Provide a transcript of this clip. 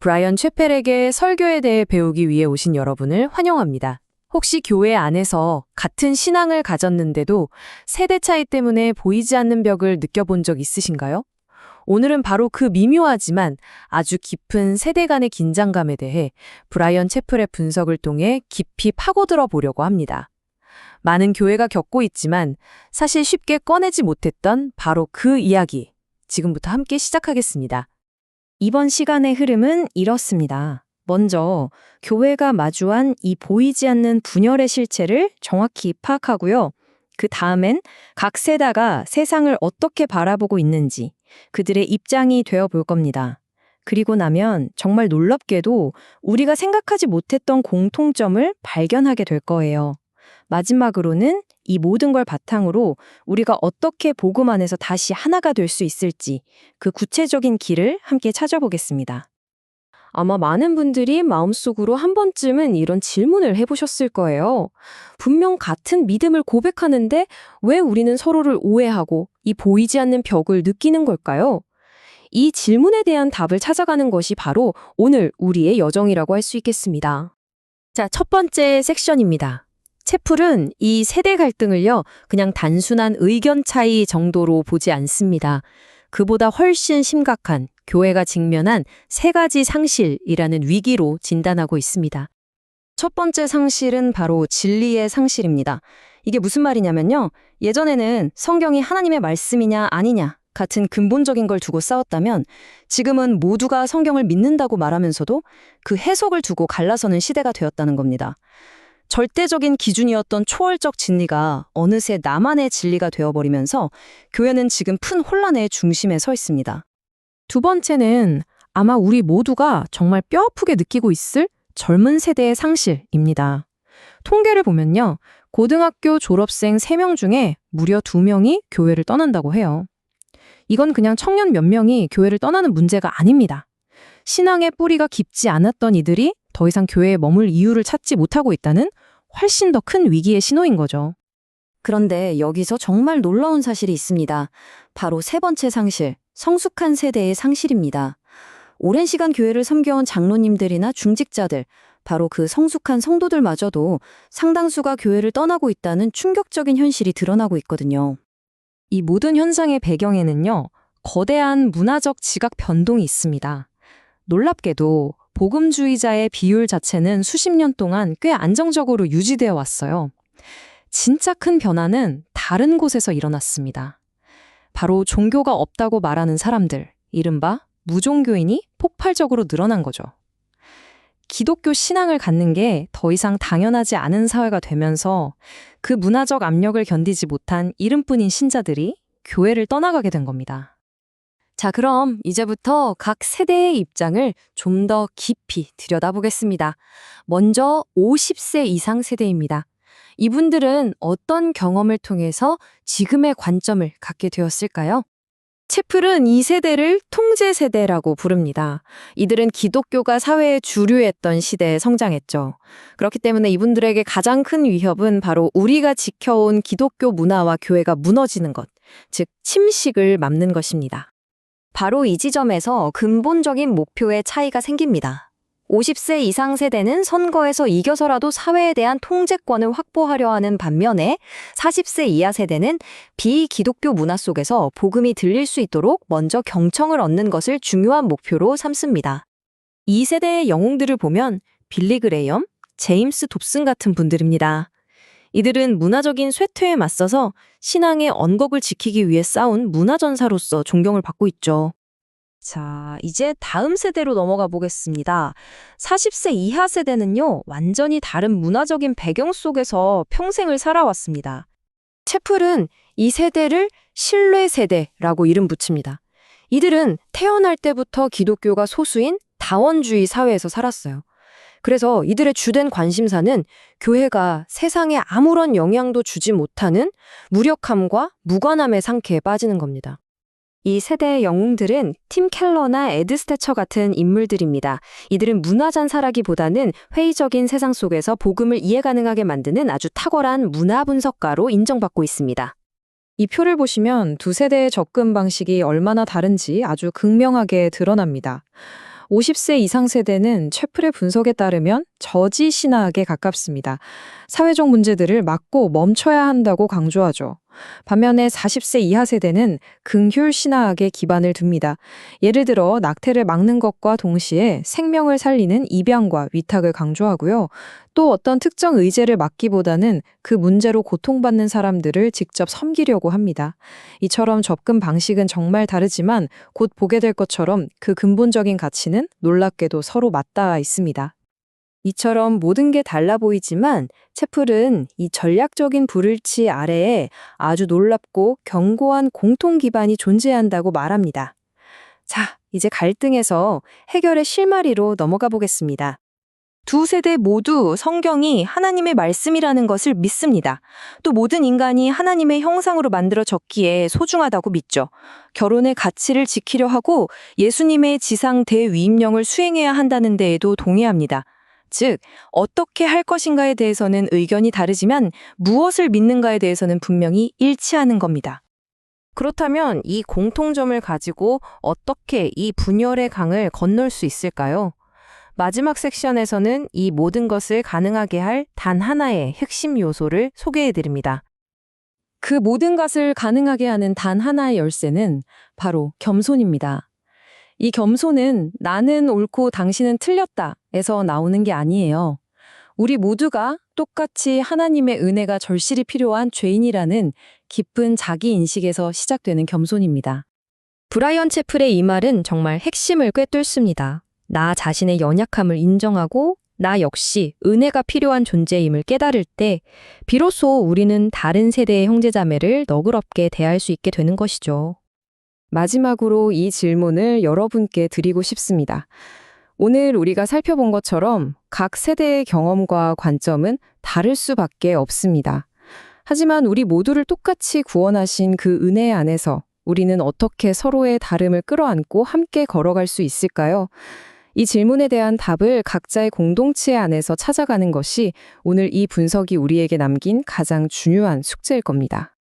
브라이언 채펠에게 설교에 대해 배우기 위해 오신 여러분을 환영합니다. 혹시 교회 안에서 같은 신앙을 가졌는데도 세대 차이 때문에 보이지 않는 벽을 느껴본 적 있으신가요? 오늘은 바로 그 미묘하지만 아주 깊은 세대 간의 긴장감에 대해 브라이언 채플의 분석을 통해 깊이 파고들어 보려고 합니다. 많은 교회가 겪고 있지만 사실 쉽게 꺼내지 못했던 바로 그 이야기, 지금부터 함께 시작하겠습니다. 이번 시간의 흐름은 이렇습니다. 먼저 교회가 마주한 이 보이지 않는 분열의 실체를 정확히 파악하고요. 그 다음엔 각 세대가 세상을 어떻게 바라보고 있는지 그들의 입장이 되어 볼 겁니다. 그리고 나면 정말 놀랍게도 우리가 생각하지 못했던 공통점을 발견하게 될 거예요. 마지막으로는 이 모든 걸 바탕으로 우리가 어떻게 복음 안에서 다시 하나가 될 수 있을지 그 구체적인 길을 함께 찾아보겠습니다. 아마 많은 분들이 마음속으로 한 번쯤은 이런 질문을 해보셨을 거예요. 분명 같은 믿음을 고백하는데 왜 우리는 서로를 오해하고 이 보이지 않는 벽을 느끼는 걸까요? 이 질문에 대한 답을 찾아가는 것이 바로 오늘 우리의 여정이라고 할 수 있겠습니다. 자, 첫 번째 섹션입니다. 채플은 이 세대 갈등을요, 그냥 단순한 의견 차이 정도로 보지 않습니다. 그보다 훨씬 심각한 교회가 직면한 세 가지 상실이라는 위기로 진단하고 있습니다. 첫 번째 상실은 바로 진리의 상실입니다. 이게 무슨 말이냐면요. 예전에는 성경이 하나님의 말씀이냐 아니냐 같은 근본적인 걸 두고 싸웠다면 지금은 모두가 성경을 믿는다고 말하면서도 그 해석을 두고 갈라서는 시대가 되었다는 겁니다. 절대적인 기준이었던 초월적 진리가 어느새 나만의 진리가 되어버리면서 교회는 지금 큰 혼란의 중심에 서 있습니다. 두 번째는 아마 우리 모두가 정말 뼈아프게 느끼고 있을 젊은 세대의 상실입니다. 통계를 보면요. 고등학교 졸업생 3명 중에 무려 2명이 교회를 떠난다고 해요. 이건 그냥 청년 몇 명이 교회를 떠나는 문제가 아닙니다. 신앙의 뿌리가 깊지 않았던 이들이 더 이상 교회에 머물 이유를 찾지 못하고 있다는 훨씬 더 큰 위기의 신호인 거죠. 그런데 여기서 정말 놀라운 사실이 있습니다. 바로 세 번째 상실, 성숙한 세대의 상실입니다. 오랜 시간 교회를 섬겨온 장로님들이나 중직자들, 바로 그 성숙한 성도들마저도 상당수가 교회를 떠나고 있다는 충격적인 현실이 드러나고 있거든요. 이 모든 현상의 배경에는요, 거대한 문화적 지각 변동이 있습니다. 놀랍게도 복음주의자의 비율 자체는 수십 년 동안 꽤 안정적으로 유지되어 왔어요. 진짜 큰 변화는 다른 곳에서 일어났습니다. 바로 종교가 없다고 말하는 사람들, 이른바 무종교인이 폭발적으로 늘어난 거죠. 기독교 신앙을 갖는 게 더 이상 당연하지 않은 사회가 되면서 그 문화적 압력을 견디지 못한 이름뿐인 신자들이 교회를 떠나가게 된 겁니다. 자, 그럼 이제부터 각 세대의 입장을 좀 더 깊이 들여다보겠습니다. 먼저 50세 이상 세대입니다. 이분들은 어떤 경험을 통해서 지금의 관점을 갖게 되었을까요? 채플은 이 세대를 통제 세대라고 부릅니다. 이들은 기독교가 사회의 주류였던 시대에 성장했죠. 그렇기 때문에 이분들에게 가장 큰 위협은 바로 우리가 지켜온 기독교 문화와 교회가 무너지는 것, 즉 침식을 막는 것입니다. 바로 이 지점에서 근본적인 목표의 차이가 생깁니다. 50세 이상 세대는 선거에서 이겨서라도 사회에 대한 통제권을 확보하려 하는 반면에 40세 이하 세대는 비기독교 문화 속에서 복음이 들릴 수 있도록 먼저 경청을 얻는 것을 중요한 목표로 삼습니다. 이 세대의 영웅들을 보면 빌리 그레이엄, 제임스 dob슨 같은 분들입니다. 이들은 문화적인 쇠퇴에 맞서서 신앙의 언곡을 지키기 위해 싸운 문화전사로서 존경을 받고 있죠. 자, 이제 다음 세대로 넘어가 보겠습니다. 40세 이하 세대는요, 완전히 다른 문화적인 배경 속에서 평생을 살아왔습니다. 채플은 이 세대를 신뢰 세대라고 이름 붙입니다. 이들은 태어날 때부터 기독교가 소수인 다원주의 사회에서 살았어요. 그래서 이들의 주된 관심사는 교회가 세상에 아무런 영향도 주지 못하는 무력함과 무관함의 상태에 빠지는 겁니다. 이 세대의 영웅들은 팀 켈러나 에드 스태처 같은 인물들입니다. 이들은 문화잔사라기보다는 회의적인 세상 속에서 복음을 이해 가능하게 만드는 아주 탁월한 문화 분석가로 인정받고 있습니다. 이 표를 보시면 두 세대의 접근 방식이 얼마나 다른지 아주 극명하게 드러납니다. 50세 이상 세대는 채플의 분석에 따르면 저지 신학에 가깝습니다. 사회적 문제들을 막고 멈춰야 한다고 강조하죠. 반면에 40세 이하 세대는 긍휼 신학에 기반을 둡니다. 예를 들어 낙태를 막는 것과 동시에 생명을 살리는 입양과 위탁을 강조하고요. 또 어떤 특정 의제를 막기보다는 그 문제로 고통받는 사람들을 직접 섬기려고 합니다. 이처럼 접근 방식은 정말 다르지만 곧 보게 될 것처럼 그 근본적인 가치는 놀랍게도 서로 맞닿아 있습니다. 이처럼 모든 게 달라 보이지만 채플은 이 전략적인 불일치 아래에 아주 놀랍고 견고한 공통 기반이 존재한다고 말합니다. 자, 이제 갈등에서 해결의 실마리로 넘어가 보겠습니다. 두 세대 모두 성경이 하나님의 말씀이라는 것을 믿습니다. 또 모든 인간이 하나님의 형상으로 만들어졌기에 소중하다고 믿죠. 결혼의 가치를 지키려 하고 예수님의 지상 대위임령을 수행해야 한다는 데에도 동의합니다. 즉, 어떻게 할 것인가에 대해서는 의견이 다르지만 무엇을 믿는가에 대해서는 분명히 일치하는 겁니다. 그렇다면 이 공통점을 가지고 어떻게 이 분열의 강을 건널 수 있을까요? 마지막 섹션에서는 이 모든 것을 가능하게 할 단 하나의 핵심 요소를 소개해드립니다. 그 모든 것을 가능하게 하는 단 하나의 열쇠는 바로 겸손입니다. 이 겸손은 나는 옳고 당신은 틀렸다에서 나오는 게 아니에요. 우리 모두가 똑같이 하나님의 은혜가 절실히 필요한 죄인이라는 깊은 자기인식에서 시작되는 겸손입니다. 브라이언 채플의 이 말은 정말 핵심을 꿰뚫습니다. 나 자신의 연약함을 인정하고 나 역시 은혜가 필요한 존재임을 깨달을 때 비로소 우리는 다른 세대의 형제자매를 너그럽게 대할 수 있게 되는 것이죠. 마지막으로 이 질문을 여러분께 드리고 싶습니다. 오늘 우리가 살펴본 것처럼 각 세대의 경험과 관점은 다를 수밖에 없습니다. 하지만 우리 모두를 똑같이 구원하신 그 은혜 안에서 우리는 어떻게 서로의 다름을 끌어안고 함께 걸어갈 수 있을까요? 이 질문에 대한 답을 각자의 공동체 안에서 찾아가는 것이 오늘 이 분석이 우리에게 남긴 가장 중요한 숙제일 겁니다.